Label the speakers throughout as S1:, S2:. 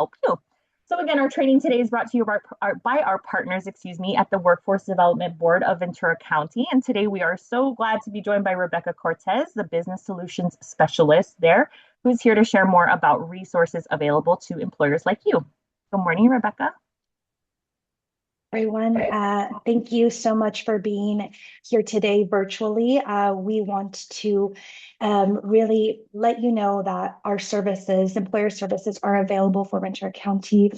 S1: help you. So again, our training today is brought to you by our partners, at the Workforce Development Board of Ventura County. And today we are so glad to be joined by Rebecca Cortez, the Business Solutions Specialist there, who's here to share more about resources available to employers like you. Good morning, Rebecca.
S2: Everyone, thank you so much for being here today virtually. We want to really let you know that our services, employer services, are available for Ventura County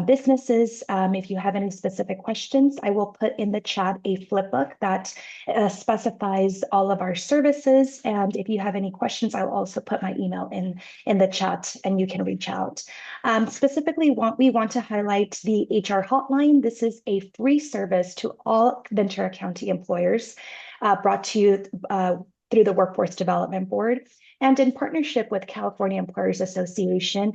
S2: businesses. If you have any specific questions, I will put in the chat a flip book that specifies all of our services. And if you have any questions, I'll also put my email in the chat and you can reach out. Specifically, we want to highlight the HR hotline. This is a free service to all Ventura County employers brought to you through the Workforce Development Board. And in partnership with California Employers Association,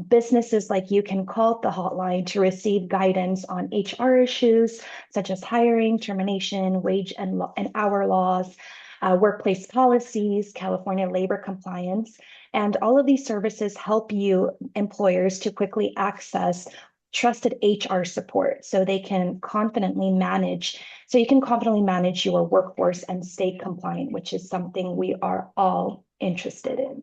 S2: businesses like you can call the hotline to receive guidance on HR issues such as hiring, termination, wage and hour laws, workplace policies, California labor compliance. And all of these services help you employers to quickly access trusted HR support so they can confidently manage, so you can confidently manage your workforce and stay compliant, which is something we are all interested in.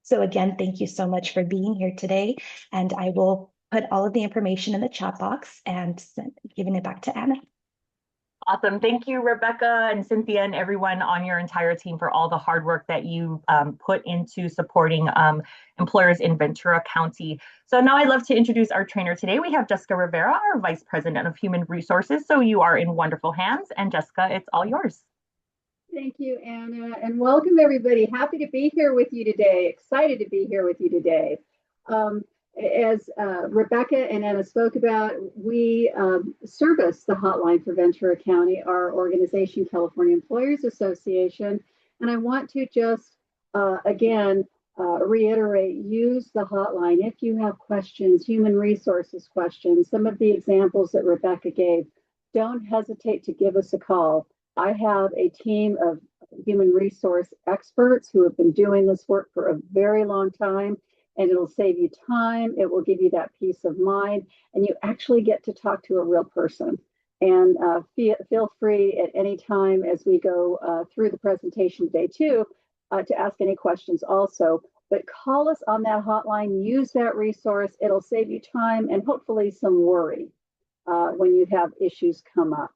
S2: So again, thank you so much for being here today. And I will put all of the information in the chat box and giving it back to Anna.
S1: Awesome. Thank you, Rebecca and Cynthia and everyone on your entire team for all the hard work that you put into supporting employers in Ventura County. So now I'd love to introduce our trainer today. We have Jessica Rivera, our Vice President of Human Resources. So you are in wonderful hands. And Jessica, it's all yours.
S3: Thank you, Anna, and welcome everybody. Happy to be here with you today. Excited to be here with you today. As Rebecca and Anna spoke about, we service the hotline for Ventura County, our organization, California Employers Association. And I want to just, again, reiterate, use the hotline if you have questions, human resources questions, some of the examples that Rebecca gave. Don't hesitate to give us a call. I have a team of human resource experts who have been doing this work for a very long time. And it'll save you time. It will give you that peace of mind. And you actually get to talk to a real person. And feel free at any time as we go through the presentation today too, to ask any questions also. But call us on that hotline, use that resource. It'll save you time and hopefully some worry when you have issues come up.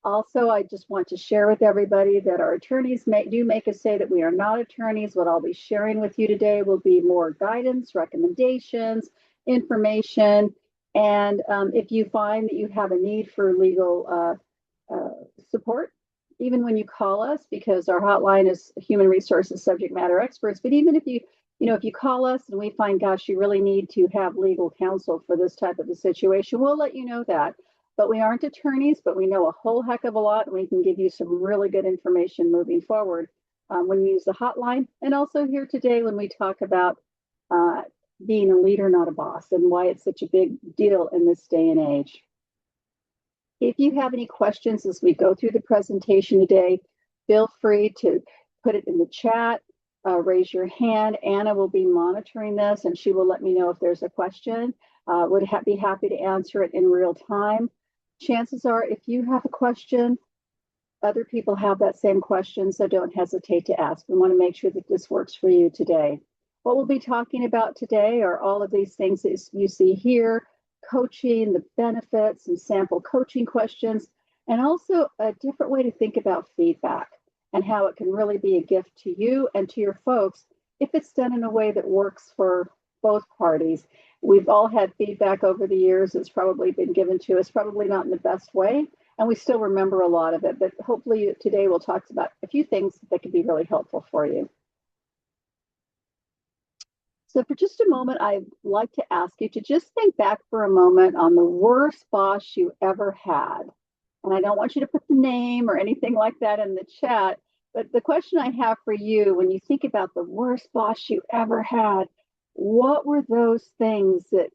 S3: Also, I just want to share with everybody that our attorneys do make us say that we are not attorneys. What I'll be sharing with you today will be more guidance, recommendations, information. And if you find that you have a need for legal support, even when you call us, because our hotline is human resources subject matter experts, but even if if you call us and we find, gosh, you really need to have legal counsel for this type of a situation, we'll let you know that. But we aren't attorneys, but we know a whole heck of a lot, and we can give you some really good information moving forward when you use the hotline. And also here today when we talk about being a leader, not a boss, and why it's such a big deal in this day and age. If you have any questions as we go through the presentation today, feel free to put it in the chat, raise your hand. Anna will be monitoring this, and she will let me know if there's a question. Would be happy to answer it in real time. Chances are, if you have a question, other people have that same question, so don't hesitate to ask. We want to make sure that this works for you today. What we'll be talking about today are all of these things that you see here, coaching, the benefits, and sample coaching questions, and also a different way to think about feedback and how it can really be a gift to you and to your folks if it's done in a way that works for both parties. We've all had feedback over the years that's probably been given to us, probably not in the best way, and we still remember a lot of it, but hopefully today we'll talk about a few things that could be really helpful for you. So for just a moment, I'd like to ask you to just think back for a moment on the worst boss you ever had. And I don't want you to put the name or anything like that in the chat, but the question I have for you, when you think about the worst boss you ever had, what were those things that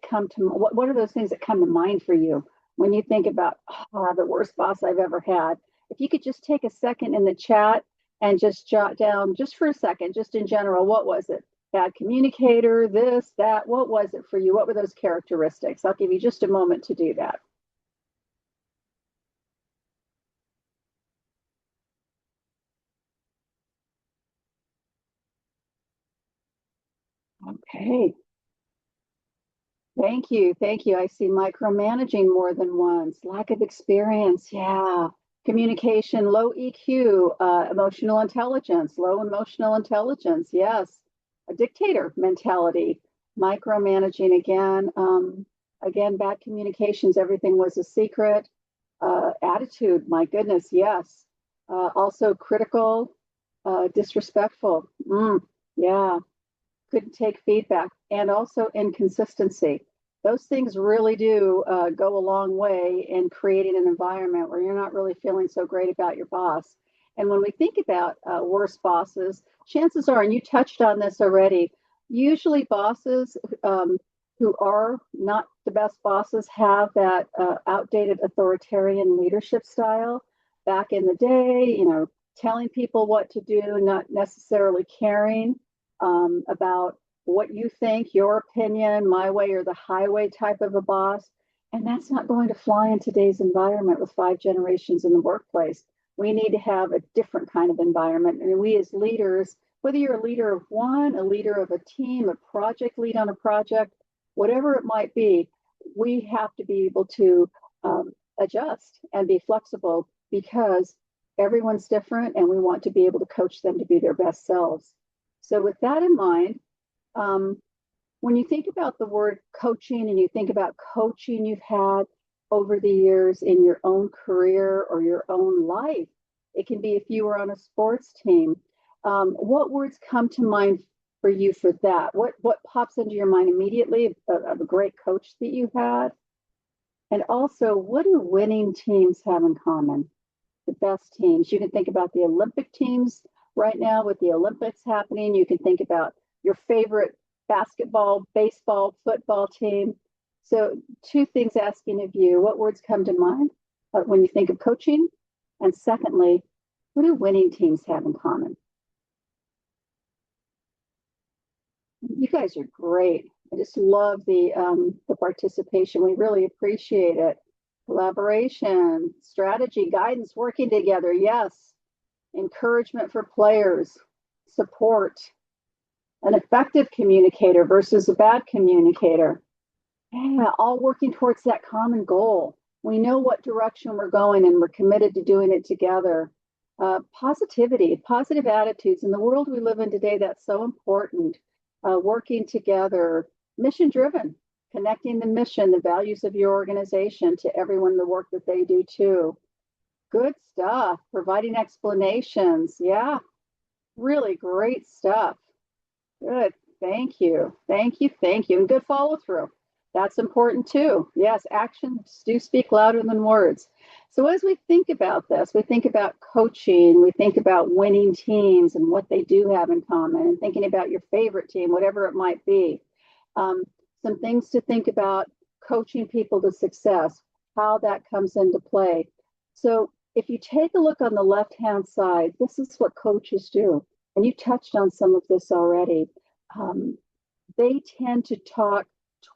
S3: come to, what are those things that come to mind for you when you think about the worst boss I've ever had? If you could just take a second in the chat and just jot down, just for a second, just in general, what was it? bad communicator, this, that. What was it for you? What were those characteristics? I'll give you just a moment to do that. Okay. Thank you. Thank you. I see micromanaging more than once, lack of experience. Yeah. Communication, low EQ, emotional intelligence, low emotional intelligence. Yes. A dictator mentality, micromanaging again. Again, bad communications, everything was a secret. Attitude, my goodness, yes. Also critical, disrespectful. Yeah, couldn't take feedback, and also inconsistency. Those things really do go a long way in creating an environment where you're not really feeling so great about your boss. And when we think about worse bosses, chances are, and you touched on this already, usually bosses who are not the best bosses have that outdated authoritarian leadership style. Back in the day, telling people what to do, not necessarily caring about what you think, your opinion, my way or the highway type of a boss. And that's not going to fly in today's environment with 5 generations in the workplace. We need to have a different kind of environment. And we as leaders, whether you're a leader of one, a leader of a team, a project lead on a project, whatever it might be, we have to be able to adjust and be flexible because everyone's different and we want to be able to coach them to be their best selves. So, with that in mind, when you think about the word coaching and you think about coaching you've had over the years in your own career or your own life, it can be if you were on a sports team. What words come to mind for you for that? What pops into your mind immediately of a great coach that you had? And also, what do winning teams have in common? The best teams. You can think about the Olympic teams right now with the Olympics happening. You can think about your favorite basketball, baseball, football team. So, two things asking of you: what words come to mind when you think of coaching? And secondly, what do winning teams have in common? You guys are great. I just love the participation. We really appreciate it. Collaboration, strategy, guidance, working together. Yes. Encouragement for players, support, an effective communicator versus a bad communicator. Yeah, all working towards that common goal. We know what direction we're going and we're committed to doing it together. Positivity, positive attitudes. In the world we live in today, that's so important. Working together, mission driven, connecting the mission, the values of your organization to everyone, the work that they do too. Good stuff. Providing explanations. Yeah, really great stuff. Good. Thank you. Thank you. Thank you. And good follow through. That's important too. Yes, actions do speak louder than words. So as we think about this, we think about coaching, we think about winning teams and what they do have in common, and thinking about your favorite team, whatever it might be. Some things to think about: coaching people to success, how that comes into play. So if you take a look on the left-hand side, this is what coaches do. And you touched on some of this already. They tend to talk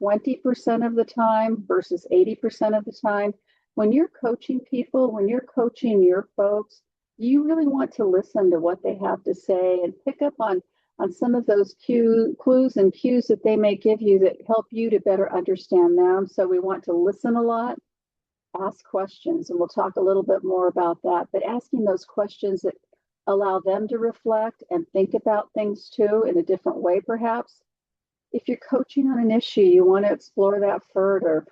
S3: 20% of the time versus 80% of the time. When you're coaching people, when you're coaching your folks, you really want to listen to what they have to say and pick up on some of those clues and cues that they may give you that help you to better understand them. So we want to listen a lot, ask questions, and we'll talk a little bit more about that. But asking those questions that allow them to reflect and think about things too in a different way, perhaps. If you're coaching on an issue, you want to explore that further.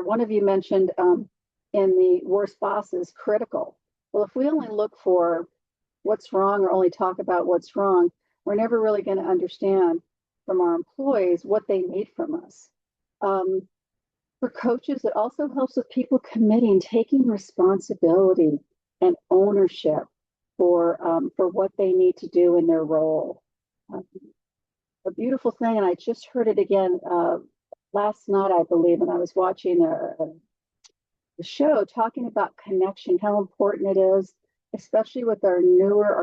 S3: One of you mentioned in the worst bosses, critical. Well, if we only look for what's wrong or only talk about what's wrong, we're never really going to understand from our employees what they need from us. For coaches, it also helps with people committing, taking responsibility and ownership for what they need to do in their role. A beautiful thing, and I just heard it again last night, I believe, and I was watching a show talking about connection, how important it is, especially with our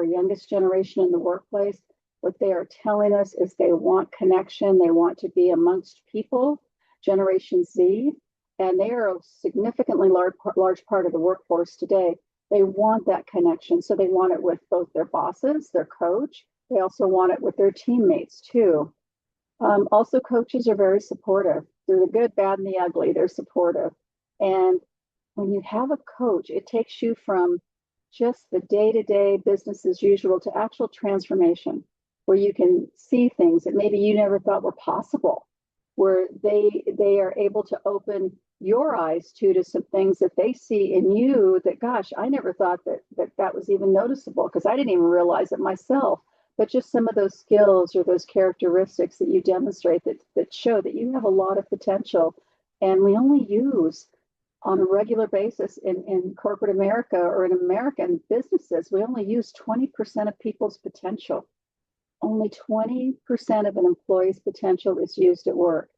S3: youngest generation in the workplace. What they are telling us is they want connection. They want to be amongst people, Generation Z, and they are a significantly large part of the workforce today. They want that connection. So they want it with both their bosses, their coach. They also want it with their teammates too. Also, coaches are very supportive. Through the good, bad, and the ugly, they're supportive. And when you have a coach, it takes you from just the day-to-day business as usual to actual transformation, where you can see things that maybe you never thought were possible, where they are able to open your eyes to some things that they see in you that, gosh, I never thought that was even noticeable, because I didn't even realize it myself. But just some of those skills or those characteristics that you demonstrate that show that you have a lot of potential, and we only use on a regular basis in corporate America or in American businesses, we only use 20% of people's potential. Only 20% of an employee's potential is used at work.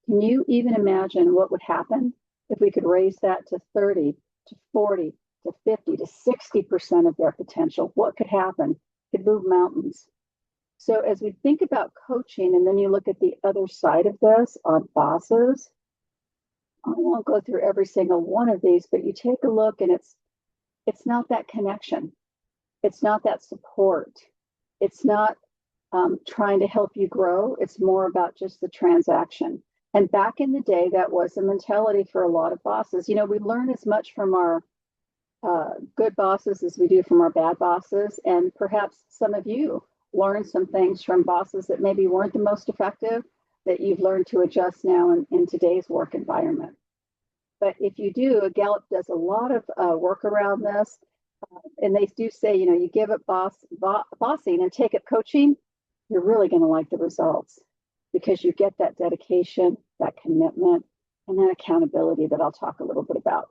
S3: Can you even imagine what would happen if we could raise that to 30, to 40, to 50, to 60% of their potential? What could happen? It could move mountains. So as we think about coaching, and then you look at the other side of this on bosses, I won't go through every single one of these, but you take a look and it's not that connection. It's not that support. It's not trying to help you grow. It's more about just the transaction. And back in the day, that was the mentality for a lot of bosses. You know, we learn as much from our good bosses as we do from our bad bosses. And perhaps some of you learn some things from bosses that maybe weren't the most effective, that you've learned to adjust now in today's work environment. But if you do, Gallup does a lot of work around this. And they do say, you know, you give up bossing and take up coaching, you're really going to like the results, because you get that dedication, that commitment, and that accountability that I'll talk a little bit about.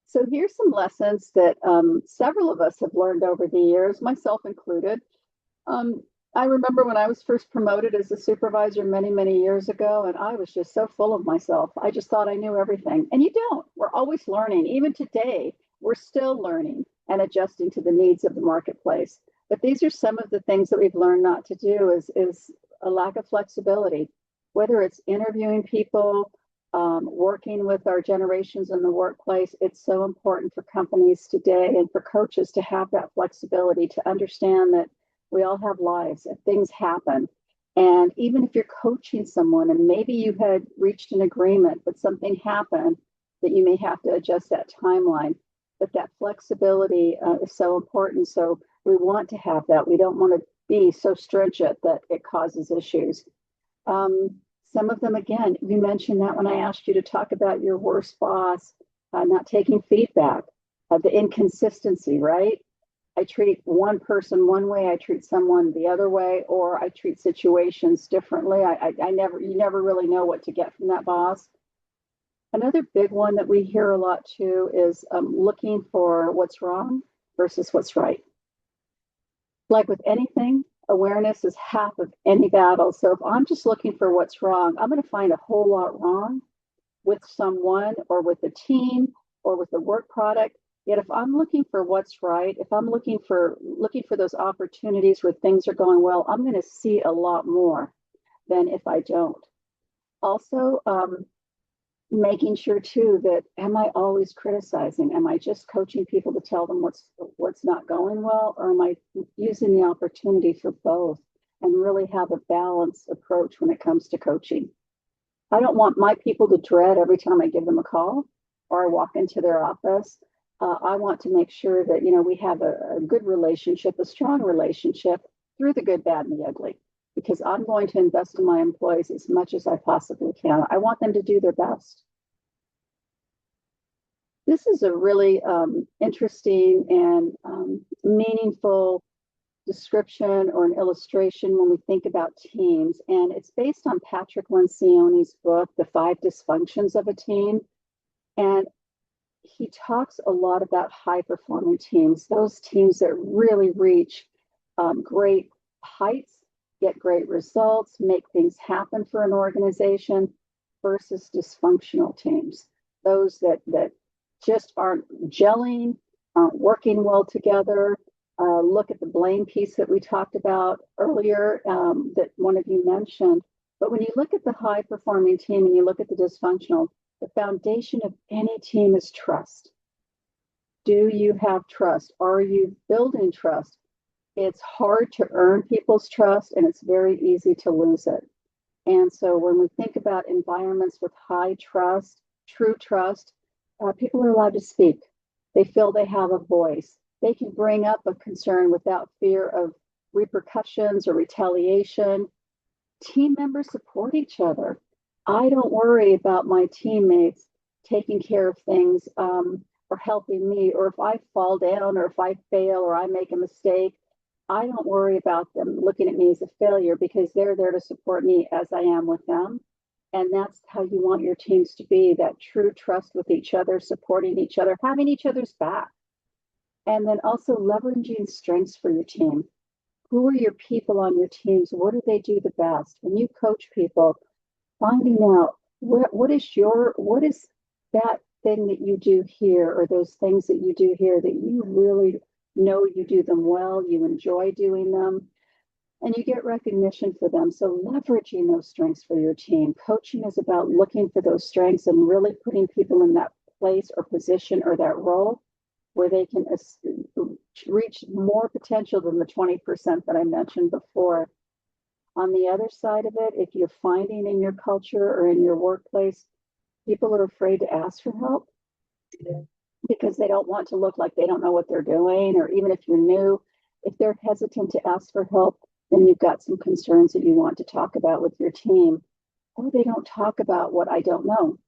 S3: So here's some lessons that several of us have learned over the years, myself included. I remember when I was first promoted as a supervisor many, many years ago, and I was just so full of myself. I just thought I knew everything. And you don't. We're always learning. Even today, we're still learning and adjusting to the needs of the marketplace. But these are some of the things that we've learned not to do is a lack of flexibility, whether it's interviewing people, working with our generations in the workplace. It's so important for companies today and for coaches to have that flexibility, to understand that we all have lives and things happen. And even if you're coaching someone and maybe you had reached an agreement, but something happened, that you may have to adjust that timeline. But that flexibility is so important. So we want to have that. We don't want to be so stringent that it causes issues. Some of them, again, you mentioned that when I asked you to talk about your worst boss, not taking feedback, the inconsistency, right? I treat one person one way, I treat someone the other way, or I treat situations differently. You never really know what to get from that boss. Another big one that we hear a lot too is looking for what's wrong versus what's right. Like with anything, awareness is half of any battle. So if I'm just looking for what's wrong, I'm going to find a whole lot wrong with someone or with a team or with the work product. Yet if I'm looking for what's right, if I'm looking for those opportunities where things are going well, I'm going to see a lot more than if I don't. Also, making sure too that, am I always criticizing? Am I just coaching people to tell them what's not going well, or am I using the opportunity for both and really have a balanced approach when it comes to coaching? I don't want my people to dread every time I give them a call or I walk into their office. I want to make sure that, you know, we have a good relationship, a strong relationship through the good, bad, and the ugly, because I'm going to invest in my employees as much as I possibly can. I want them to do their best. This is a really interesting and meaningful description or an illustration when we think about teams. And it's based on Patrick Lencioni's book, The 5 Dysfunctions of a Team. And he talks a lot about high-performing teams, those teams that really reach great heights, get great results, make things happen for an organization, versus dysfunctional teams, those that just aren't gelling, aren't working well together, look at the blame piece that we talked about earlier, that one of you mentioned. But when you look at the high performing team and you look at the dysfunctional, the foundation of any team is trust. Do you have trust? Are you building trust? It's hard to earn people's trust and it's very easy to lose it. And so when we think about environments with high trust, true trust, people are allowed to speak. They feel they have a voice. They can bring up a concern without fear of repercussions or retaliation. Team members support each other. I don't worry about my teammates taking care of things, or helping me, or if I fall down, or if I fail, or I make a mistake. I don't worry about them looking at me as a failure because they're there to support me as I am with them. And that's how you want your teams to be, that true trust with each other, supporting each other, having each other's back. And then also leveraging strengths for your team. Who are your people on your teams? What do they do the best? When you coach people, finding out what is that thing that you do here, or those things that you do here that you really know you do them well, you enjoy doing them, and you get recognition for them. So leveraging those strengths for your team. Coaching is about looking for those strengths and really putting people in that place or position or that role where they can reach more potential than the 20% that I mentioned before. On the other side of it, if you're finding in your culture or in your workplace, people are afraid to ask for help because they don't want to look like they don't know what they're doing, or even if you're new, if they're hesitant to ask for help, then you've got some concerns that you want to talk about with your team, or they don't talk about what I don't know.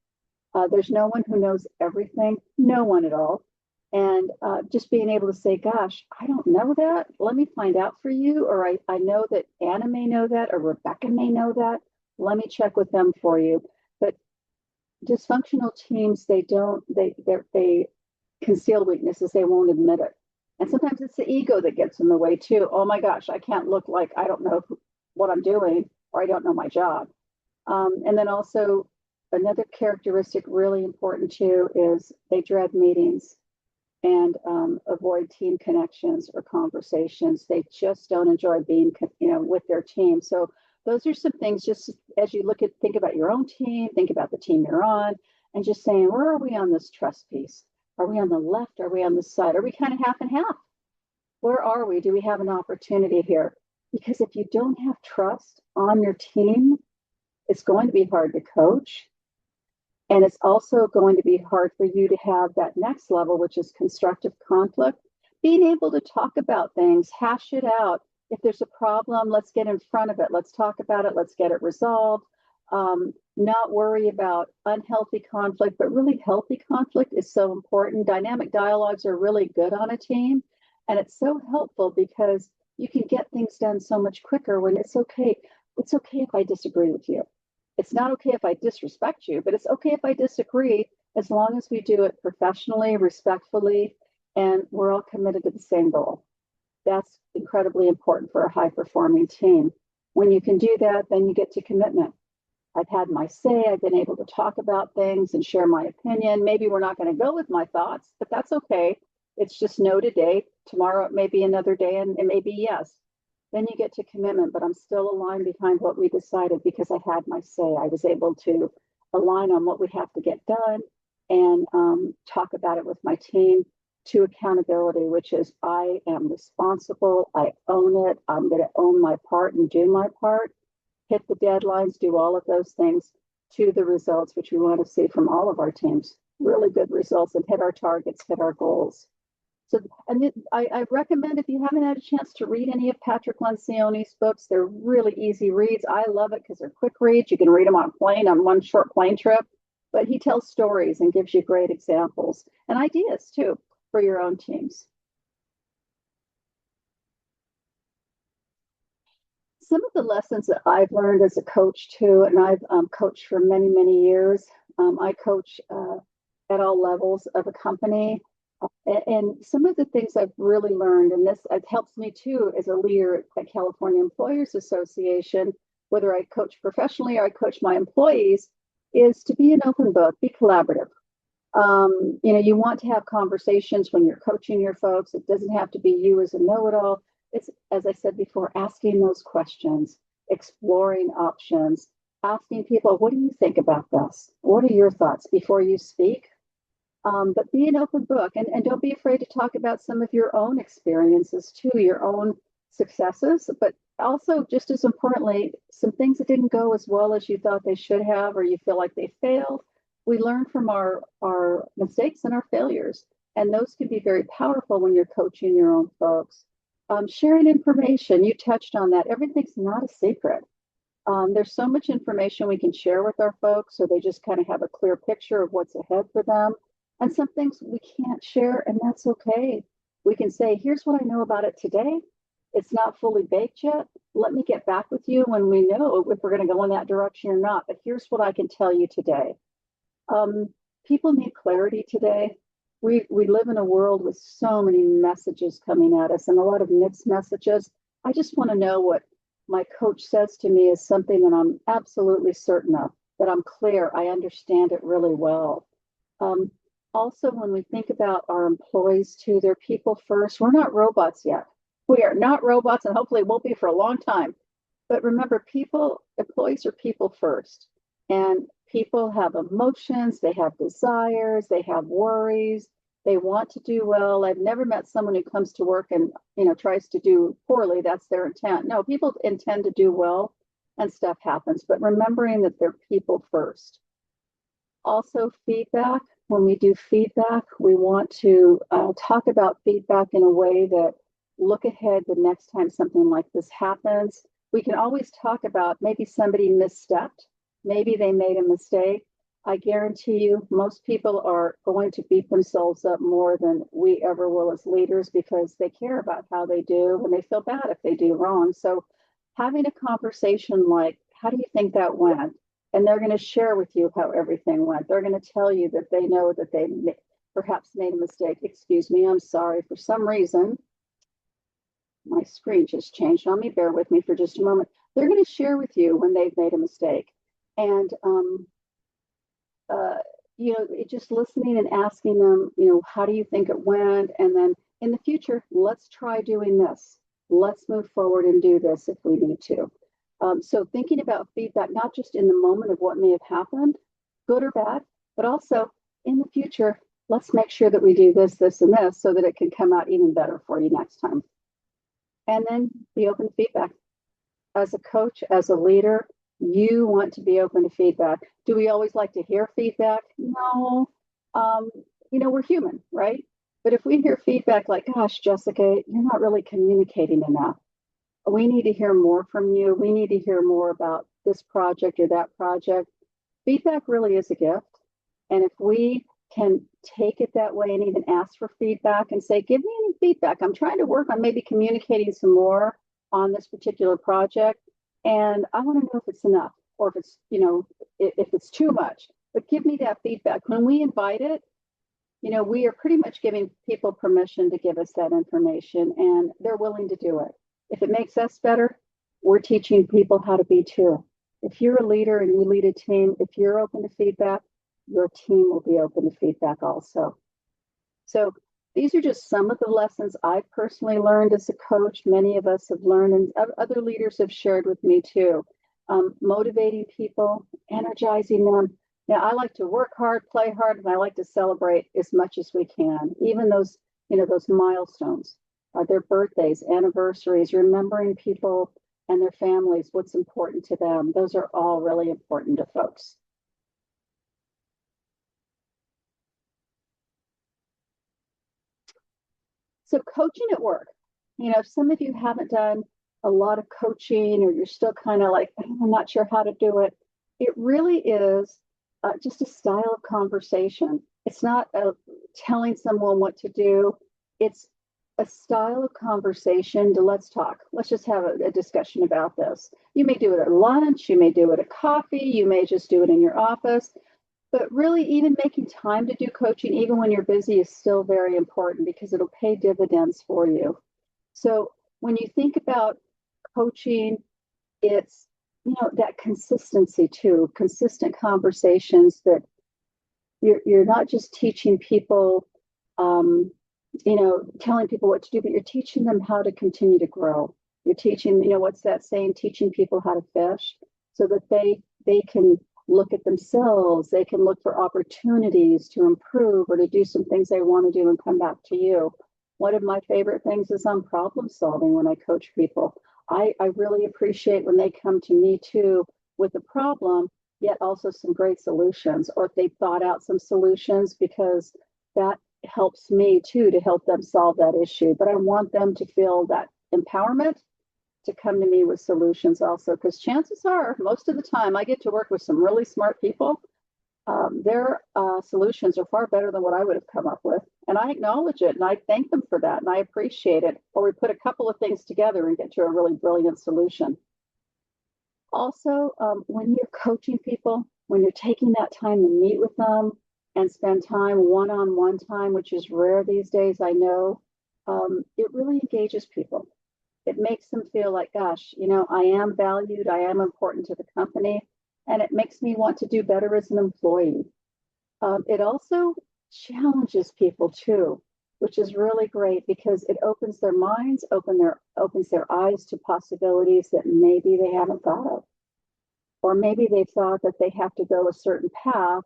S3: There's no one who knows everything, no one at all. And just being able to say, gosh, I don't know that. Let me find out for you. Or I know that Anna may know that, or Rebecca may know that. Let me check with them for you. But dysfunctional teams, they conceal weaknesses. They won't admit it. And sometimes it's the ego that gets in the way too. Oh my gosh, I can't look like I don't know what I'm doing, or I don't know my job. And then also another characteristic really important too is they dread meetings and avoid team connections or conversations. They just don't enjoy being, with their team. So those are some things, just as you think about your own team, think about the team you're on, and just saying, where are we on this trust piece? Are we on the left? Are we on the side? Are we kind of half and half? Where are we? Do we have an opportunity here? Because if you don't have trust on your team, it's going to be hard to coach. And it's also going to be hard for you to have that next level, which is constructive conflict. Being able to talk about things, hash it out. If there's a problem, let's get in front of it. Let's talk about it. Let's get it resolved. Not worry about unhealthy conflict, but really healthy conflict is so important. Dynamic dialogues are really good on a team. And it's so helpful because you can get things done so much quicker when it's okay. It's okay if I disagree with you. It's not okay if I disrespect you, but it's okay if I disagree, as long as we do it professionally, respectfully, and we're all committed to the same goal. That's incredibly important for a high performing team. When you can do that, then you get to commitment. I've had my say, I've been able to talk about things and share my opinion. Maybe we're not going to go with my thoughts, but that's okay. It's just no today. Tomorrow it may be another day, and it may be yes. Then you get to commitment, but I'm still aligned behind what we decided because I had my say. I was able to align on what we have to get done and talk about it with my team, to accountability, which is I am responsible. I own it. I'm going to own my part and do my part, hit the deadlines, do all of those things to the results, which we want to see from all of our teams. Really good results and hit our targets, hit our goals. So, and I recommend, if you haven't had a chance to read any of Patrick Lencioni's books, they're really easy reads. I love it because they're quick reads. You can read them on one short plane trip, but he tells stories and gives you great examples and ideas too for your own teams. Some of the lessons that I've learned as a coach too, and I've coached for many, many years. I coach at all levels of a company. And some of the things I've really learned, and this it helps me too as a leader at California Employers Association, whether I coach professionally or I coach my employees, is to be an open book, be collaborative. You want to have conversations when you're coaching your folks. It doesn't have to be you as a know-it-all. It's, as I said before, asking those questions, exploring options, asking people, what do you think about this? What are your thoughts before you speak? But be an open book, and don't be afraid to talk about some of your own experiences too, your own successes, but also just as importantly, some things that didn't go as well as you thought they should have, or you feel like they failed. We learn from our mistakes and our failures, and those can be very powerful when you're coaching your own folks. Sharing information, you touched on that. Everything's not a secret. There's so much information we can share with our folks so they just kind of have a clear picture of what's ahead for them. And some things we can't share, and that's okay. We can say, here's what I know about it today. It's not fully baked yet. Let me get back with you when we know if we're going to go in that direction or not. But here's what I can tell you today. People need clarity today. We live in a world with so many messages coming at us and a lot of mixed messages. I just want to know what my coach says to me is something that I'm absolutely certain of, that I'm clear, I understand it really well. Also, when we think about our employees too, they're people first. We're not robots yet. We are not robots, and hopefully won't be for a long time. But remember, employees are people first. And people have emotions, they have desires, they have worries, they want to do well. I've never met someone who comes to work and tries to do poorly. That's their intent. No, people intend to do well and stuff happens, but remembering that they're people first. Also, feedback. When we do feedback, we want to talk about feedback in a way that look ahead the next time something like this happens. We can always talk about maybe somebody misstepped, maybe they made a mistake. I guarantee you, most people are going to beat themselves up more than we ever will as leaders because they care about how they do and they feel bad if they do wrong. So, having a conversation like, how do you think that went? And they're going to share with you how everything went. They're going to tell you that they know that they perhaps made a mistake. Excuse me, I'm sorry. For some reason, my screen just changed on me. Bear with me for just a moment. They're going to share with you when they've made a mistake. And, just listening and asking them, how do you think it went? And then in the future, let's try doing this. Let's move forward and do this if we need to. So thinking about feedback, not just in the moment of what may have happened, good or bad, but also in the future, let's make sure that we do this, this, and this so that it can come out even better for you next time. And then be open to feedback. As a coach, as a leader, you want to be open to feedback. Do we always like to hear feedback? No. We're human, right? But if we hear feedback like, gosh, Jessica, you're not really communicating enough. We need to hear more from you. We need to hear more about this project or that project. Feedback really is a gift. And if we can take it that way and even ask for feedback and say, give me any feedback. I'm trying to work on maybe communicating some more on this particular project. And I want to know if it's enough or if it's, if it's too much. But give me that feedback. When we invite it, we are pretty much giving people permission to give us that information and they're willing to do it. If it makes us better, we're teaching people how to be too. If you're a leader and you lead a team, if you're open to feedback, your team will be open to feedback also. So these are just some of the lessons I've personally learned as a coach. Many of us have learned and other leaders have shared with me too. Motivating people, energizing them. Now, I like to work hard, play hard, and I like to celebrate as much as we can, even those milestones, their birthdays, anniversaries, remembering people and their families, what's important to them. Those are all really important to folks. So coaching at work, some of you haven't done a lot of coaching or you're still kind of like, I'm not sure how to do it. It really is just a style of conversation. It's not telling someone what to do. It's a style of conversation to let's talk. Let's just have a discussion about this. You may do it at lunch. You may do it at coffee. You may just do it in your office. But really, even making time to do coaching, even when you're busy, is still very important because it'll pay dividends for you. So when you think about coaching, it's, that consistency too, consistent conversations that you're not just teaching people, telling people what to do, but you're teaching them how to continue to grow. You're teaching, what's that saying? Teaching people how to fish so that they can look at themselves. They can look for opportunities to improve or to do some things they want to do and come back to you. One of my favorite things is on problem solving when I coach people. I really appreciate when they come to me too with a problem, yet also some great solutions, or if they've thought out some solutions, because that helps me too to help them solve that issue. But I want them to feel that empowerment to come to me with solutions also, because chances are most of the time I get to work with some really smart people. Their solutions are far better than what I would have come up with. And I acknowledge it and I thank them for that and I appreciate it. Or we put a couple of things together and get to a really brilliant solution. Also, when you're coaching people, when you're taking that time to meet with them and spend time one-on-one time, which is rare these days, I know, it really engages people. It makes them feel like, gosh, I am valued, I am important to the company, and it makes me want to do better as an employee. It also challenges people too, which is really great because it opens their minds, opens their eyes to possibilities that maybe they haven't thought of. Or maybe they thought that they have to go a certain path,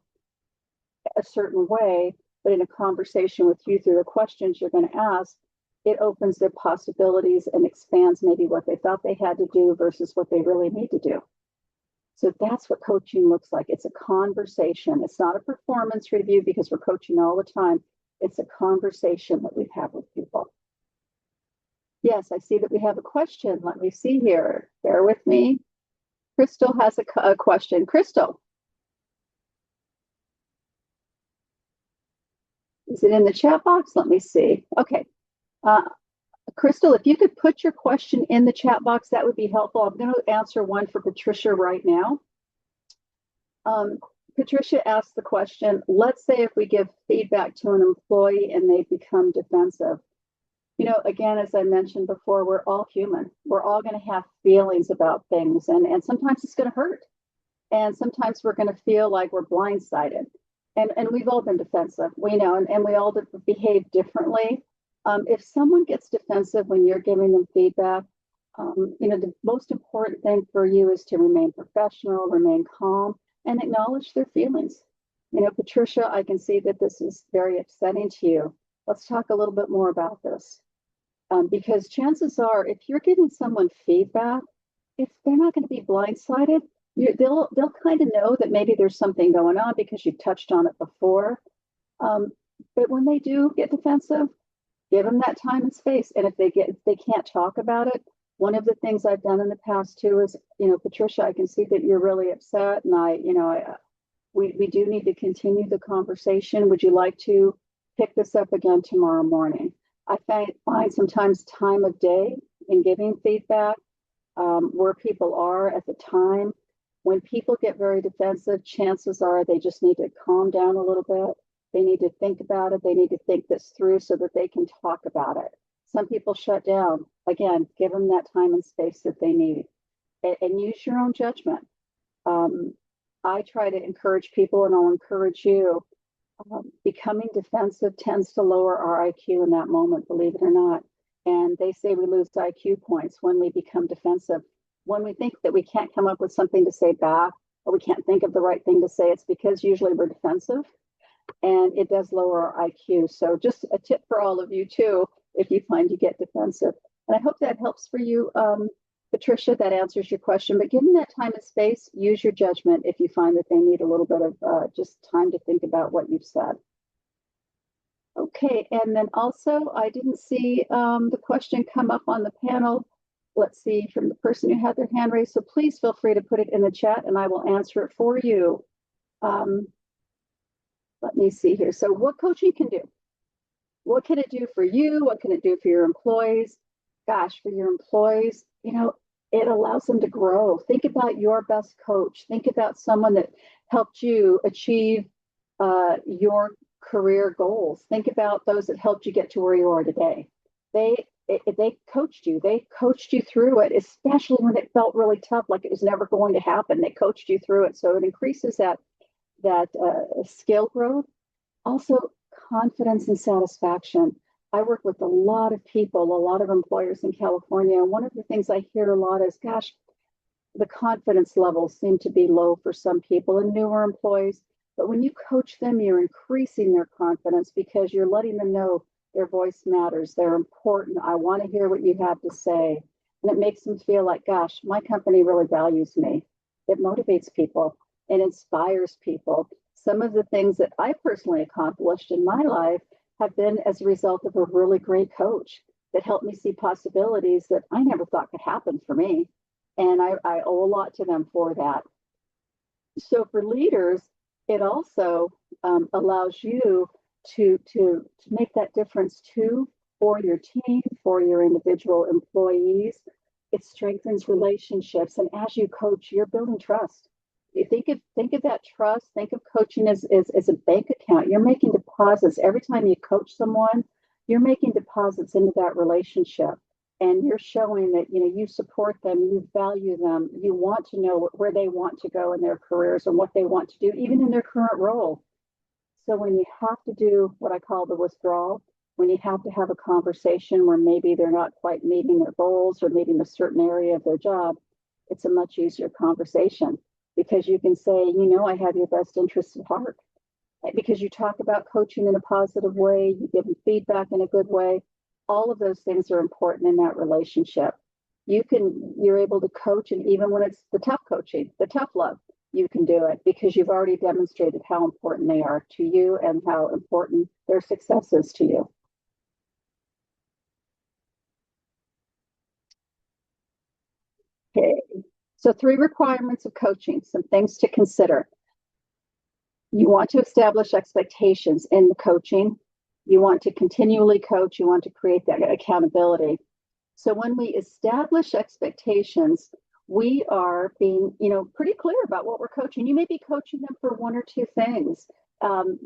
S3: a certain way, but in a conversation with you through the questions you're going to ask, it opens their possibilities and expands maybe what they thought they had to do versus what they really need to do. So that's what coaching looks like. It's a conversation. It's not a performance review because we're coaching all the time. It's a conversation that we have with people. Yes, I see that we have a question. Let me see here. Bear with me. Crystal has a question. Crystal. Is it in the chat box? Let me see. Okay. Crystal, if you could put your question in the chat box, that would be helpful. I'm going to answer one for Patricia right now. Patricia asked the question, let's say if we give feedback to an employee and they become defensive. Again, as I mentioned before, we're all human. We're all going to have feelings about things, and sometimes it's going to hurt. And sometimes we're going to feel like we're blindsided. And we've all been defensive, we know, and we all behave differently. If someone gets defensive when you're giving them feedback, the most important thing for you is to remain professional, remain calm, and acknowledge their feelings. Patricia, I can see that this is very upsetting to you. Let's talk a little bit more about this. Because chances are, if you're giving someone feedback, if they're not going to be blindsided, they'll kind of know that maybe there's something going on because you've touched on it before. But when they do get defensive, give them that time and space. And if they can't talk about it, one of the things I've done in the past too is, Patricia, I can see that you're really upset, and we do need to continue the conversation. Would you like to pick this up again tomorrow morning? I find sometimes time of day in giving feedback, where people are at the time. When people get very defensive, chances are they just need to calm down a little bit. They need to think about it. They need to think this through so that they can talk about it. Some people shut down. Again, give them that time and space that they need, and use your own judgment. I try to encourage people, and I'll encourage you. Becoming defensive tends to lower our IQ in that moment, believe it or not. And they say we lose IQ points when we become defensive. When we think that we can't come up with something to say back, or we can't think of the right thing to say, it's because usually we're defensive, and it does lower our IQ. So just a tip for all of you too, if you find you get defensive. And I hope that helps for you, Patricia, that answers your question. But given that time and space, use your judgment if you find that they need a little bit of just time to think about what you've said. Okay, and then also, I didn't see the question come up on the panel. Let's see, from the person who had their hand raised. So please feel free to put it in the chat and I will answer it for you. Let me see here. So what coaching can do? What can it do for you? What can it do for your employees? Gosh, for your employees, it allows them to grow. Think about your best coach. Think about someone that helped you achieve your career goals. Think about those that helped you get to where you are today. They coached you. They coached you through it, especially when it felt really tough, like it was never going to happen. They coached you through it. So it increases that skill growth. Also, confidence and satisfaction. I work with a lot of people, a lot of employers in California. And one of the things I hear a lot is, gosh, the confidence levels seem to be low for some people and newer employees. But when you coach them, you're increasing their confidence because you're letting them know their voice matters. They're important. I want to hear what you have to say. And it makes them feel like, gosh, my company really values me. It motivates people and inspires people. Some of the things that I personally accomplished in my life have been as a result of a really great coach that helped me see possibilities that I never thought could happen for me. And I owe a lot to them for that. So for leaders, it also allows you to make that difference too for your team, for your individual employees. It strengthens relationships. And as you coach, you're building trust. You think of that trust, think of coaching as a bank account. You're making deposits. Every time you coach someone, you're making deposits into that relationship. And you're showing that you support them, you value them, you want to know where they want to go in their careers and what they want to do, even in their current role. So when you have to do what I call the withdrawal, when you have to have a conversation where maybe they're not quite meeting their goals or meeting a certain area of their job, it's a much easier conversation because you can say, I have your best interests at heart. Because you talk about coaching in a positive way, you give them feedback in a good way. All of those things are important in that relationship. You're able to coach, and even when it's the tough coaching, the tough love, you can do it because you've already demonstrated how important they are to you and how important their success is to you. Okay, so 3 requirements of coaching, some things to consider. You want to establish expectations in the coaching. You want to continually coach. You want to create that accountability. So when we establish expectations, we are being, pretty clear about what we're coaching. You may be coaching them for 1 or 2 things, and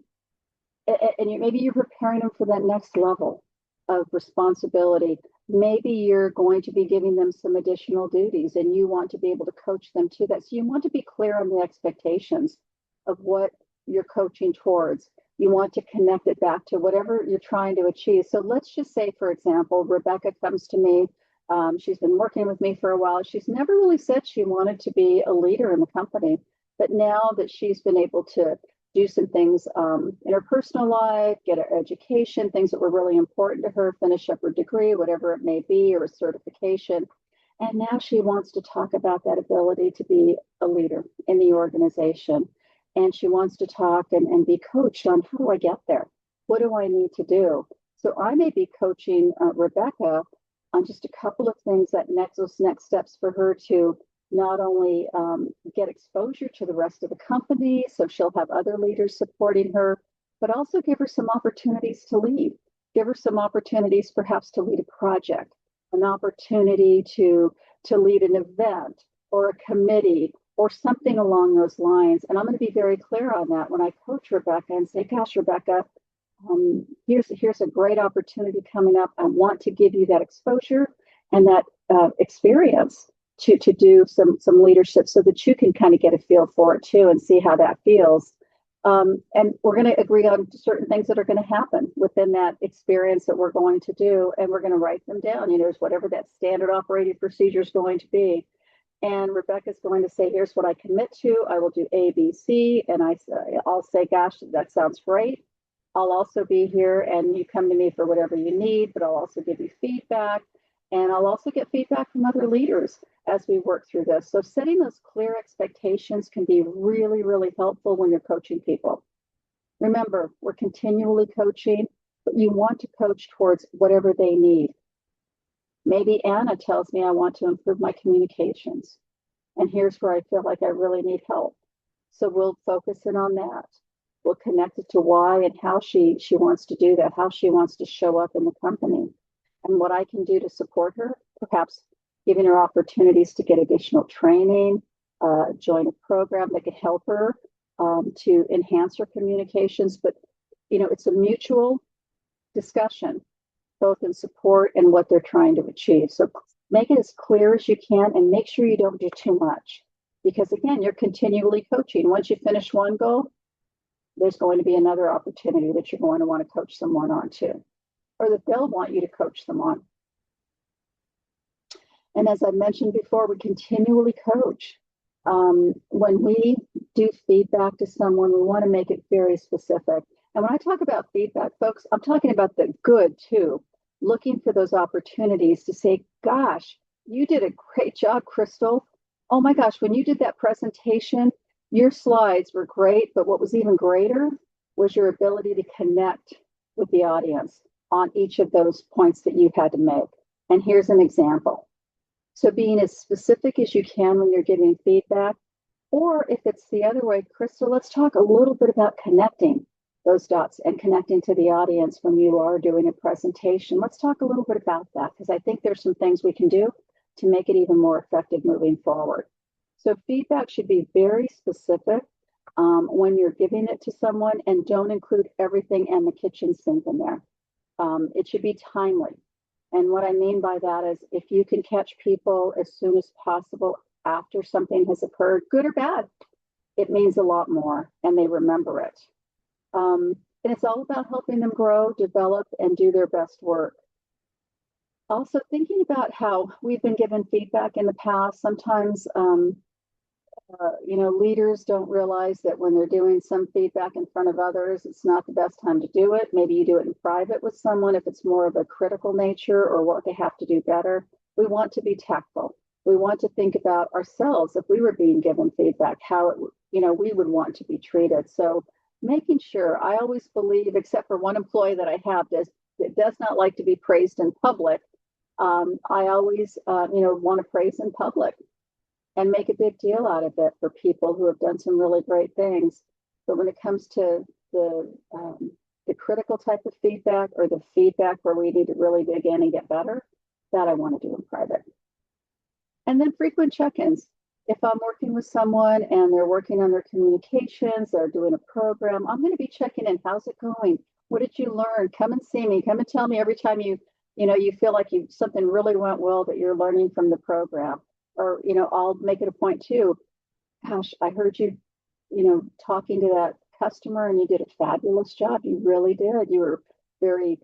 S3: maybe you're preparing them for that next level of responsibility. Maybe you're going to be giving them some additional duties, and you want to be able to coach them to that. So you want to be clear on the expectations of what you're coaching towards. You want to connect it back to whatever you're trying to achieve. So let's just say, for example, Rebecca comes to me. She's been working with me for a while. She's never really said she wanted to be a leader in the company. But now that she's been able to do some things in her personal life, get her education, things that were really important to her, finish up her degree, whatever it may be, or a certification. And now she wants to talk about that ability to be a leader in the organization. And she wants to talk and be coached on how do I get there? What do I need to do? So I may be coaching Rebecca on just a couple of things those next steps for her to not only get exposure to the rest of the company, so she'll have other leaders supporting her, but also give her some opportunities to lead. Give her some opportunities perhaps to lead a project, an opportunity to lead an event or a committee or something along those lines. And I'm going to be very clear on that when I coach Rebecca and say, gosh, Rebecca, here's a great opportunity coming up. I want to give you that exposure and that experience to do some leadership so that you can kind of get a feel for it too and see how that feels. And we're going to agree on certain things that are going to happen within that experience that we're going to do. And we're going to write them down, whatever that standard operating procedure is going to be. And Rebecca's going to say, here's what I commit to. I will do A, B, C. And I'll say, gosh, that sounds great. I'll also be here and you come to me for whatever you need, but I'll also give you feedback. And I'll also get feedback from other leaders as we work through this. So setting those clear expectations can be really, really helpful when you're coaching people. Remember, we're continually coaching, but you want to coach towards whatever they need. Maybe Anna tells me I want to improve my communications. And here's where I feel like I really need help. So we'll focus in on that. We'll connect it to why and how she wants to do that, how she wants to show up in the company. And what I can do to support her, perhaps giving her opportunities to get additional training, join a program that could help her to enhance her communications. But, it's a mutual discussion, both in support and what they're trying to achieve. So make it as clear as you can and make sure you don't do too much. Because again, you're continually coaching. Once you finish one goal, there's going to be another opportunity that you're going to want to coach someone on too, or that they'll want you to coach them on. And as I mentioned before, we continually coach. When we do feedback to someone, we want to make it very specific. And when I talk about feedback, folks, I'm talking about the good too. Looking for those opportunities to say, gosh, you did a great job, Crystal. Oh my gosh, when you did that presentation, your slides were great, but what was even greater was your ability to connect with the audience on each of those points that you had to make. And here's an example. So being as specific as you can when you're giving feedback, or if it's the other way, Crystal, let's talk a little bit about connecting those dots and connecting to the audience when you are doing a presentation. Let's talk a little bit about that, because I think there's some things we can do to make it even more effective moving forward. So feedback should be very specific when you're giving it to someone, and don't include everything and the kitchen sink in there. It should be timely. And what I mean by that is if you can catch people as soon as possible after something has occurred, good or bad, it means a lot more and they remember it. And it's all about helping them grow, develop, and do their best work. Also thinking about how we've been given feedback in the past, sometimes leaders don't realize that when they're doing some feedback in front of others, it's not the best time to do it. Maybe you do it in private with someone if it's more of a critical nature or what they have to do better. We want to be tactful. We want to think about ourselves if we were being given feedback, how we would want to be treated. So making sure, I always believe, except for one employee that I have that does not like to be praised in public, I always want to praise in public and make a big deal out of it for people who have done some really great things. But when it comes to the critical type of feedback, or the feedback where we need to really dig in and get better, that I want to do in private. And then frequent check-ins. If I'm working with someone and they're working on their communications, they're doing a program, I'm going to be checking in. How's it going? What did you learn? Come and see me. Come and tell me every time you feel like something really went well that you're learning from the program. Or, I'll make it a point too. Gosh, I heard you, talking to that customer and you did a fabulous job. You really did. You were very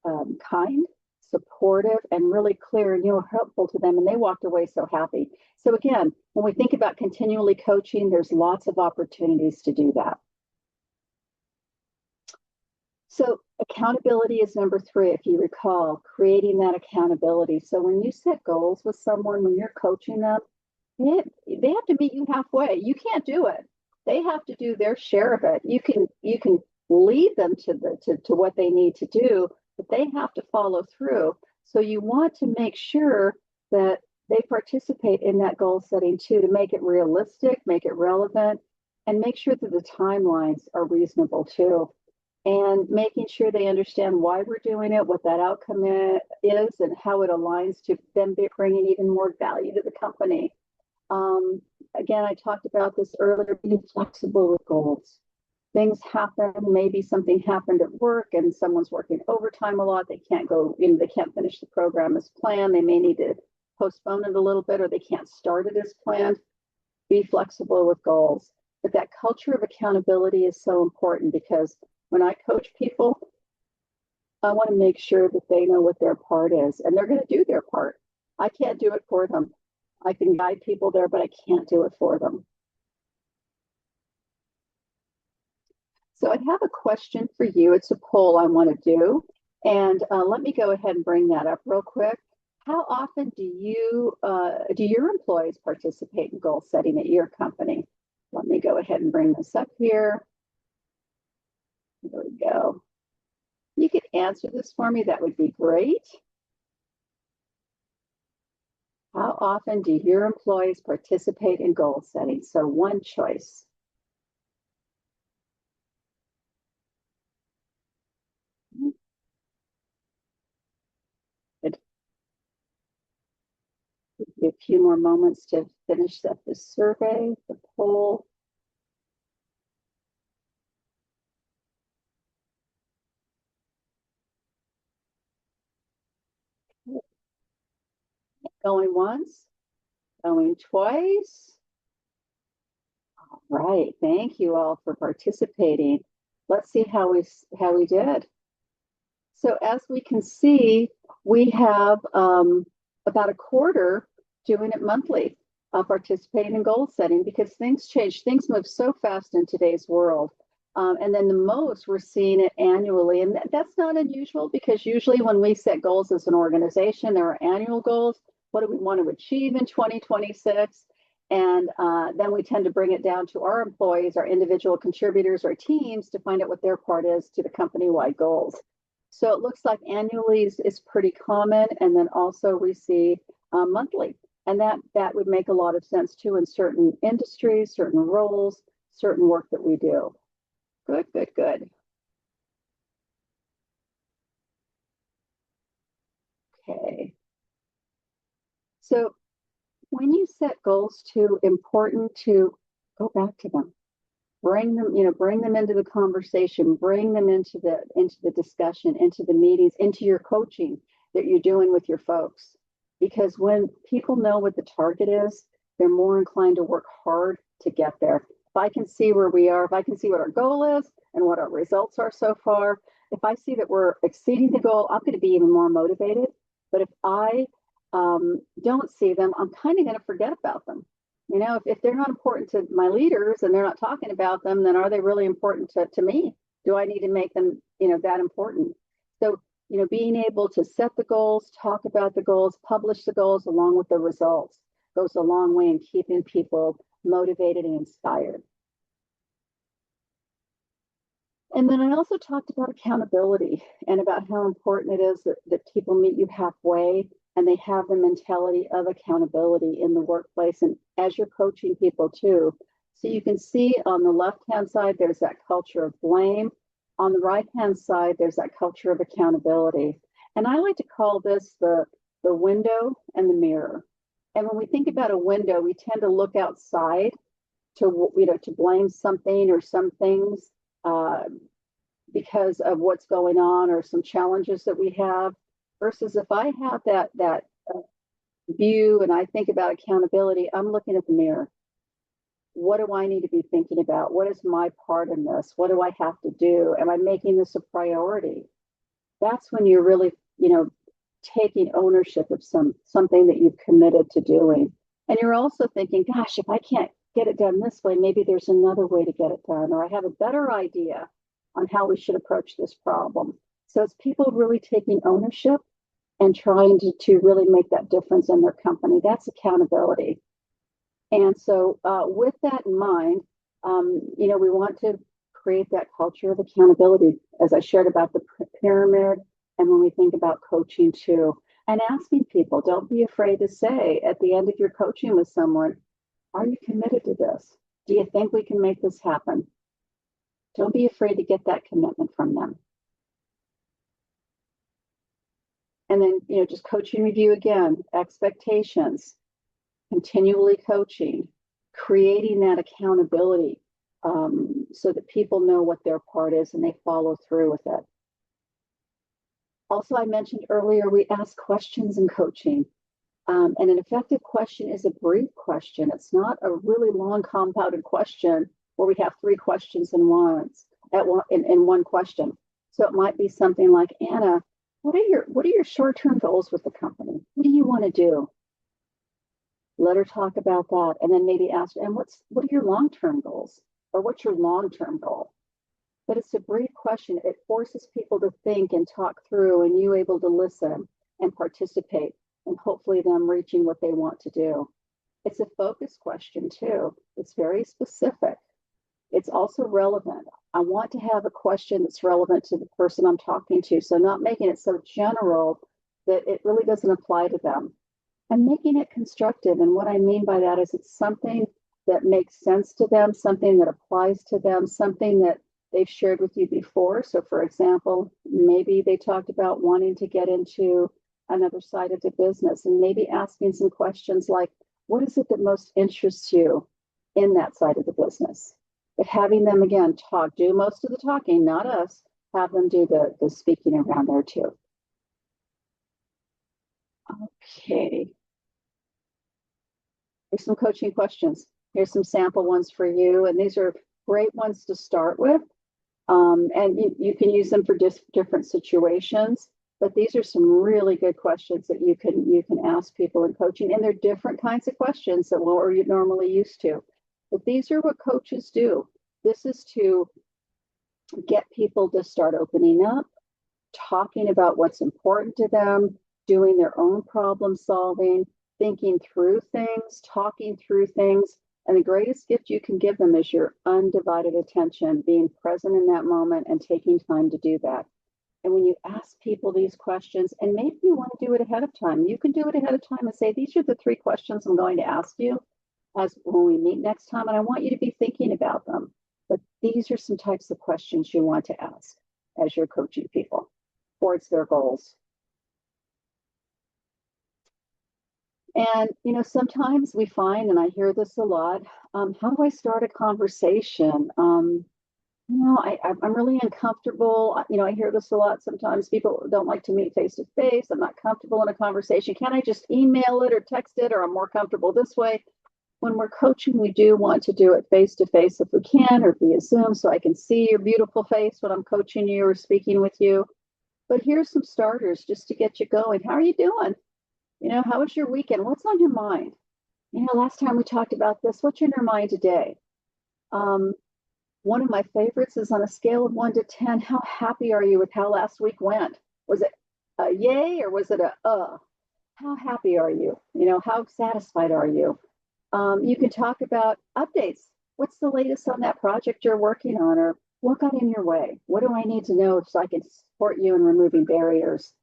S3: kind, supportive, and really clear, and you were helpful to them, and they walked away so happy. So again, when we think about continually coaching, there's lots of opportunities to do that. So accountability is number 3, if you recall, creating that accountability. So when you set goals with someone, when you're coaching them, they have to meet you halfway. You can't do it. They have to do their share of it. You can lead them to what they need to do, but they have to follow through. So you want to make sure that they participate in that goal setting too, to make it realistic, make it relevant, and make sure that the timelines are reasonable too. And making sure they understand why we're doing it, what that outcome is, and how it aligns to them bringing even more value to the company. Again, I talked about this earlier, being flexible with goals. Things happen, maybe something happened at work and someone's working overtime a lot. They can't they can't finish the program as planned. They may need to postpone it a little bit, or they can't start it as planned. Be flexible with goals. But that culture of accountability is so important, because when I coach people, I want to make sure that they know what their part is, and they're going to do their part. I can't do it for them. I can guide people there, but I can't do it for them. So I have a question for you. It's a poll I want to do. And let me go ahead and bring that up real quick. How often do your employees participate in goal setting at your company? Let me go ahead and bring this up here. There we go. You could answer this for me. That would be great. How often do your employees participate in goal setting? So one choice. Good. A few more moments to finish up the survey, the poll. Going once, going twice. Right. Thank you all for participating. Let's see how we did. So as we can see, we have about a quarter doing it monthly, participating in goal setting because things change. Things move so fast in today's world. And then the most we're seeing it annually. And that's not unusual because usually when we set goals as an organization, there are annual goals. What do we want to achieve in 2026? And then we tend to bring it down to our employees, our individual contributors, our teams to find out what their part is to the company-wide goals. So it looks like annually is pretty common, and then also we see monthly. And that would make a lot of sense too in certain industries, certain roles, certain work that we do. Good, good, good. Okay. So when you set goals too, important to go back to them. Bring them, bring them into the conversation, bring them into the discussion, into the meetings, into your coaching that you're doing with your folks. Because when people know what the target is, they're more inclined to work hard to get there. If I can see where we are, if I can see what our goal is and what our results are so far, if I see that we're exceeding the goal, I'm going to be even more motivated. But if I don't see them, I'm kind of going to forget about them. If they're not important to my leaders and they're not talking about them, then are they really important to me? Do I need to make them, that important? So, being able to set the goals, talk about the goals, publish the goals along with the results goes a long way in keeping people motivated and inspired. And then I also talked about accountability and about how important it is that people meet you halfway and they have the mentality of accountability in the workplace and as you're coaching people too. So you can see on the left-hand side, there's that culture of blame. On the right-hand side, there's that culture of accountability. And I like to call this the window and the mirror. And when we think about a window, we tend to look outside to blame something or some things because of what's going on or some challenges that we have. Versus if I have that view and I think about accountability, I'm looking at the mirror. What do I need to be thinking about? What is my part in this? What do I have to do? Am I making this a priority? That's when you're really, taking ownership of something that you've committed to doing. And you're also thinking, gosh, if I can't get it done this way, maybe there's another way to get it done, or I have a better idea on how we should approach this problem. So it's people really taking ownership and trying to really make that difference in their company. That's accountability. And so with that in mind, we want to create that culture of accountability, as I shared about the pyramid, and when we think about coaching too, and asking people, don't be afraid to say at the end of your coaching with someone, are you committed to this? Do you think we can make this happen? Don't be afraid to get that commitment from them. And then, just coaching review again, expectations, continually coaching, creating that accountability so that people know what their part is and they follow through with it. Also, I mentioned earlier, we ask questions in coaching. And an effective question is a brief question. It's not a really long compounded question where we have 3 questions in one question. So it might be something like, Anna, what are your short-term goals with the company? What do you want to do? Let her talk about that, and then maybe ask, and what are your long-term goals? Or what's your long-term goal? But it's a brief question. It forces people to think and talk through, and you able to listen and participate, and hopefully them reaching what they want to do. It's a focus question too. It's very specific. It's also relevant. I want to have a question that's relevant to the person I'm talking to. So not making it so general that it really doesn't apply to them. And making it constructive. And what I mean by that is it's something that makes sense to them, something that applies to them, something that they've shared with you before. So for example, maybe they talked about wanting to get into another side of the business and maybe asking some questions like, what is it that most interests you in that side of the business? But having them again do most of the talking, not us, have them do the speaking around there too. Okay. Here's some coaching questions. Here's some sample ones for you. And these are great ones to start with. And you can use them for different situations. But these are some really good questions that you can ask people in coaching. And they're different kinds of questions that you're normally used to. But these are what coaches do. This is to get people to start opening up, talking about what's important to them, doing their own problem solving, thinking through things, talking through things. And the greatest gift you can give them is your undivided attention, being present in that moment and taking time to do that. And when you ask people these questions, and maybe you want to do it ahead of time, you can do it ahead of time and say, these are the 3 questions I'm going to ask you as when we meet next time. And I want you to be thinking about them. But these are some types of questions you want to ask as you're coaching people towards their goals. And, sometimes we find, and I hear this a lot, how do I start a conversation? I'm really uncomfortable. I hear this a lot. Sometimes people don't like to meet face to face. I'm not comfortable in a conversation. Can I just email it or text it, or I'm more comfortable this way? When we're coaching, we do want to do it face to face if we can, or via Zoom, so I can see your beautiful face when I'm coaching you or speaking with you. But here's some starters just to get you going. How are you doing? How was your weekend? What's on your mind? Last time we talked about this. What's in your mind today? One of my favorites is on a scale of 1 to 10. How happy are you with how last week went? Was it a yay or was it a How happy are you? How satisfied are you? You can talk about updates. What's the latest on that project you're working on, or what got in your way? What do I need to know so I can support you in removing barriers?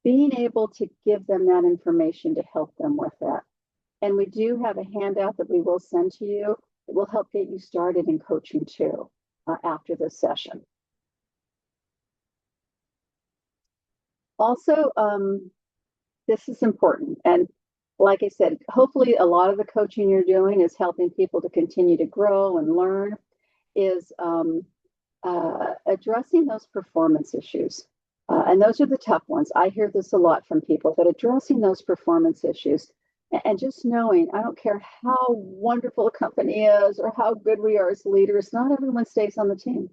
S3: Being able to give them that information to help them with that. And we do have a handout that we will send to you. It will help get you started in coaching too after this session. Also, this is important. And like I said, hopefully a lot of the coaching you're doing is helping people to continue to grow and learn, is addressing those performance issues. And those are the tough ones. I hear this a lot from people, but addressing those performance issues and just knowing, I don't care how wonderful a company is or how good we are as leaders, not everyone stays on the team.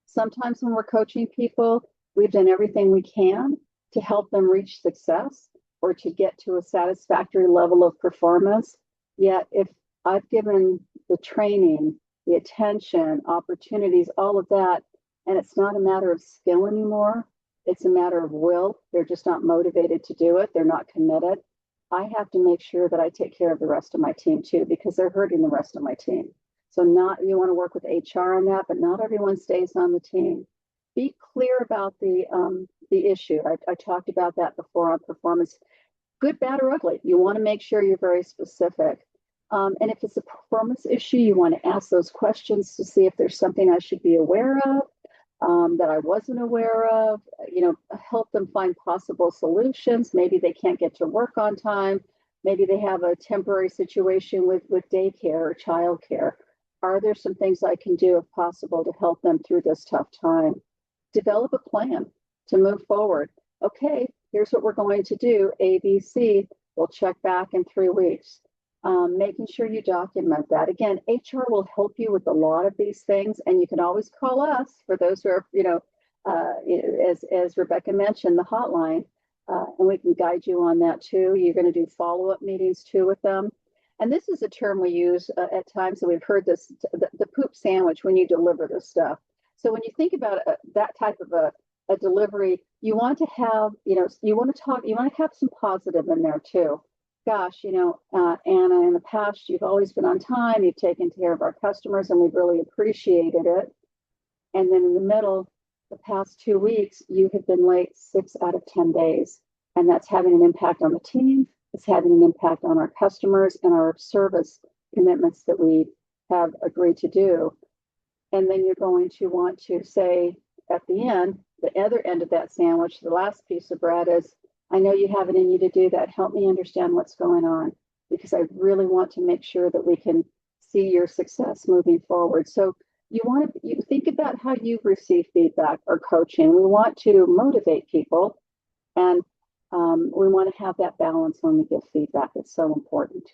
S3: Sometimes when we're coaching people, we've done everything we can to help them reach success or to get to a satisfactory level of performance. Yet if I've given the training, the attention, opportunities, all of that, and it's not a matter of skill anymore, it's a matter of will. They're just not motivated to do it. They're not committed. I have to make sure that I take care of the rest of my team too, because they're hurting the rest of my team. So you want to work with HR on that, but not everyone stays on the team. Be clear about the issue. I talked about that before on performance, good, bad, or ugly. You want to make sure you're very specific. And if it's a performance issue, you want to ask those questions to see if there's something I should be aware of. That I wasn't aware of, help them find possible solutions. Maybe they can't get to work on time. Maybe they have a temporary situation with daycare or childcare. Are there some things I can do, if possible, to help them through this tough time? Develop a plan to move forward. Okay, here's what we're going to do, A, B, C. We'll check back in 3 weeks. Making sure you document that. Again, HR will help you with a lot of these things, and you can always call us for those who are, as Rebecca mentioned, the hotline, and we can guide you on that too. You're going to do follow-up meetings too with them. And this is a term we use at times, and we've heard this, the poop sandwich when you deliver this stuff. So when you think about that type of a delivery, you want to have, you want to have some positive in there too. Gosh, Anna, in the past, you've always been on time. You've taken care of our customers, and we've really appreciated it. And then in the middle, the past 2 weeks, you have been late 6 out of 10 days. And that's having an impact on the team. It's having an impact on our customers and our service commitments that we have agreed to do. And then you're going to want to say at the end, the other end of that sandwich, the last piece of bread is, I know you have it in you to do that. Help me understand what's going on, because I really want to make sure that we can see your success moving forward. So you think about how you've received feedback or coaching. We want to motivate people, and we want to have that balance when we give feedback. It's so important.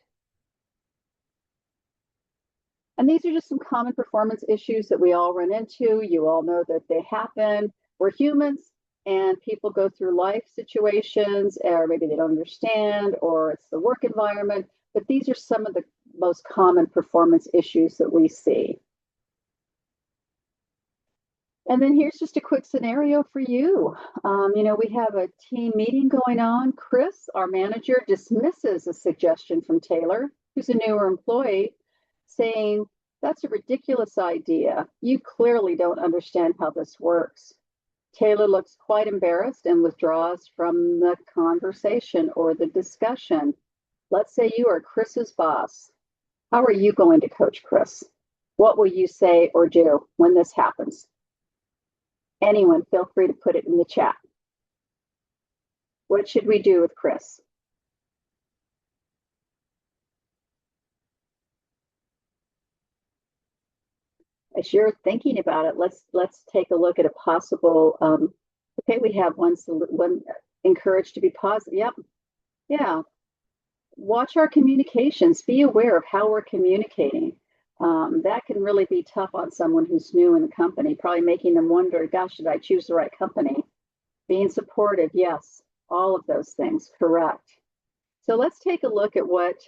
S3: And these are just some common performance issues that we all run into. You all know that they happen. We're humans and people go through life situations, or maybe they don't understand, or it's the work environment. But these are some of the most common performance issues that we see. And then here's just a quick scenario for you. We have a team meeting going on. Chris, our manager, dismisses a suggestion from Taylor, who's a newer employee, saying, "That's a ridiculous idea. You clearly don't understand how this works." Taylor looks quite embarrassed and withdraws from the conversation or the discussion. Let's say you are Chris's boss. How are you going to coach Chris? What will you say or do when this happens? Anyone, feel free to put it in the chat. What should we do with Chris? As you're thinking about it, let's take a look at a possible. Okay, we have one encouraged to be positive. Yep, yeah. Watch our communications. Be aware of how we're communicating. That can really be tough on someone who's new in the company, probably making them wonder, gosh, did I choose the right company? Being supportive, yes, all of those things, correct. So let's take a look at what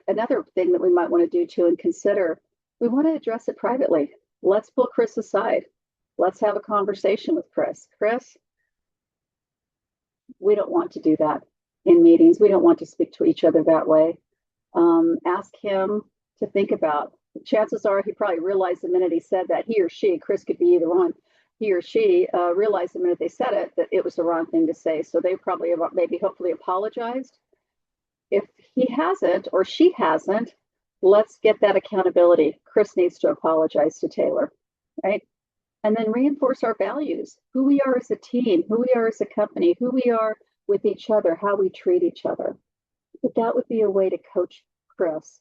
S3: another thing that we might want to do too and consider. We want to address it privately. Let's pull Chris aside. Let's have a conversation with Chris. Chris, we don't want to do that in meetings. We don't want to speak to each other that way. Ask him to think about. Chances are he probably realized the minute he said that, he or she, Chris could be either one, he or she realized the minute they said it that it was the wrong thing to say. So they probably maybe hopefully apologized. If he hasn't or she hasn't, let's get that accountability. Chris needs to apologize to Taylor, right? And then reinforce our values, who we are as a team, who we are as a company, who we are with each other, how we treat each other. But that would be a way to coach Chris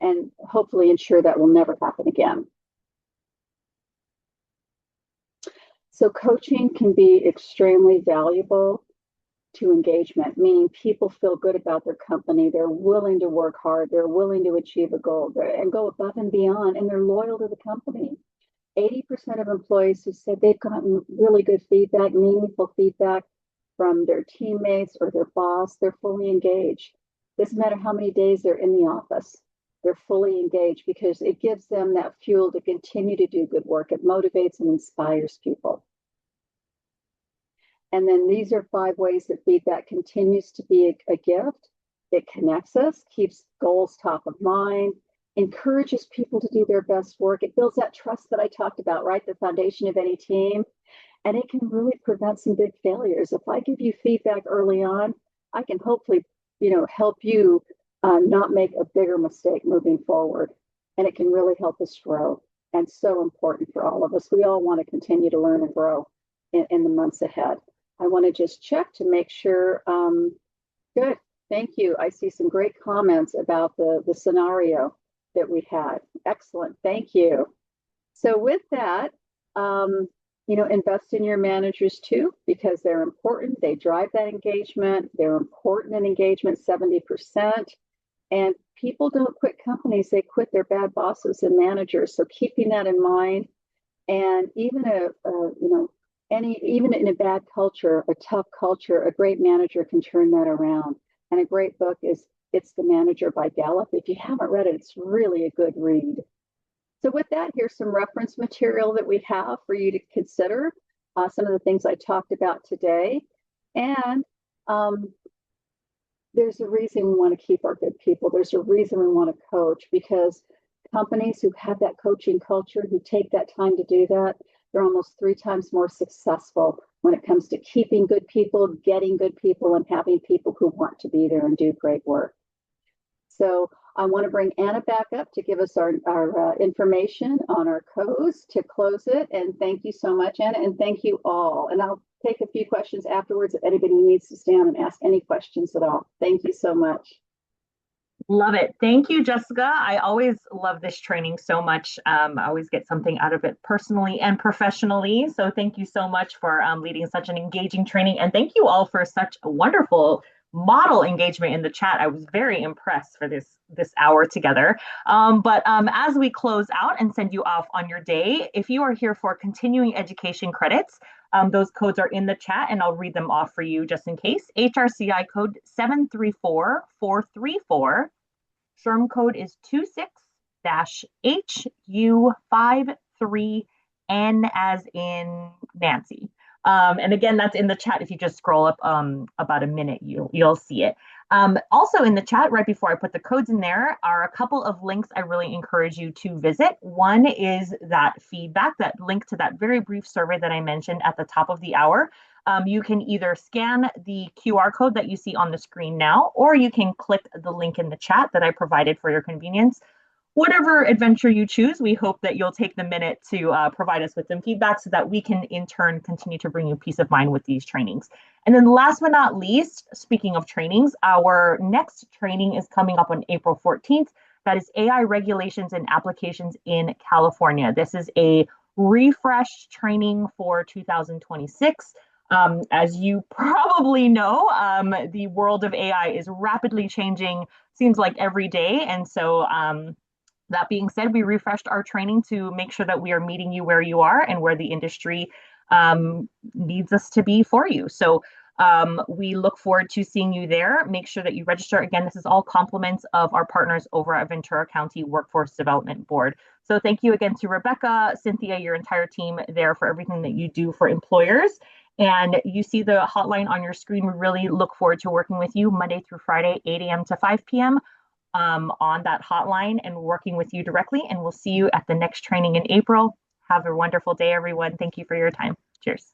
S3: and hopefully ensure that will never happen again. So coaching can be extremely valuable to engagement, meaning people feel good about their company. They're willing to work hard. They're willing to achieve a goal and go above and beyond, and they're loyal to the company. 80% of employees who said they've gotten really good feedback, meaningful feedback from their teammates or their boss, they're fully engaged. Doesn't matter how many days they're in the office, they're fully engaged because it gives them that fuel to continue to do good work. It motivates and inspires people. And then these are 5 ways that feedback continues to be a gift. It connects us, keeps goals top of mind, encourages people to do their best work. It builds that trust that I talked about, right? The foundation of any team. And it can really prevent some big failures. If I give you feedback early on, I can hopefully, help you not make a bigger mistake moving forward. And it can really help us grow. And so important for all of us. We all want to continue to learn and grow in the months ahead. I want to just check to make sure. Good. Thank you. I see some great comments about the scenario that we had. Excellent. Thank you. So with that, invest in your managers too, because they're important. They drive that engagement. They're important in engagement, 70%. And people don't quit companies. They quit their bad bosses and managers. So keeping that in mind, and even even in a bad culture, a tough culture, a great manager can turn that around. And a great book is It's the Manager by Gallup. If you haven't read it, it's really a good read. So with that, here's some reference material that we have for you to consider, some of the things I talked about today. And there's a reason we want to keep our good people. There's a reason we want to coach, because companies who have that coaching culture, who take that time to do that, they're almost 3 times more successful when it comes to keeping good people, getting good people, and having people who want to be there and do great work. So I want to bring Anna back up to give us our information on our codes to close it. And thank you so much, Anna, and thank you all. And I'll take a few questions afterwards if anybody needs to stand and ask any questions at all. Thank you so much.
S1: Love it. Thank you, Jessica. I always love this training so much. I always get something out of it personally and professionally. So thank you so much for leading such an engaging training. And thank you all for such wonderful model engagement in the chat. I was very impressed for this hour together. But as we close out and send you off on your day, if you are here for continuing education credits, those codes are in the chat and I'll read them off for you just in case. HRCI code 734434. SHRM code is 26-HU53N as in Nancy. And again, that's in the chat. If you just scroll up about a minute, you'll see it. Also in the chat, right before I put the codes in there, are a couple of links I really encourage you to visit. One is that feedback, that link to that very brief survey that I mentioned at the top of the hour. You can either scan the QR code that you see on the screen now, or you can click the link in the chat that I provided for your convenience. Whatever adventure you choose, we hope that you'll take the minute to provide us with some feedback so that we can in turn continue to bring you peace of mind with these trainings. And then last but not least, speaking of trainings, our next training is coming up on April 14th. That is AI regulations and applications in California. This is a refreshed training for 2026. As you probably know, the world of AI is rapidly changing, seems like every day. And so that being said, we refreshed our training to make sure that we are meeting you where you are and where the industry needs us to be for you. So we look forward to seeing you there. Make sure that you register. Again, this is all compliments of our partners over at Ventura County Workforce Development Board. So thank you again to Rebecca, Cynthia, your entire team there for everything that you do for employers. And you see the hotline on your screen. We really look forward to working with you Monday through Friday, 8 a.m. to 5 p.m. On that hotline and working with you directly. And we'll see you at the next training in April. Have a wonderful day, everyone. Thank you for your time. Cheers.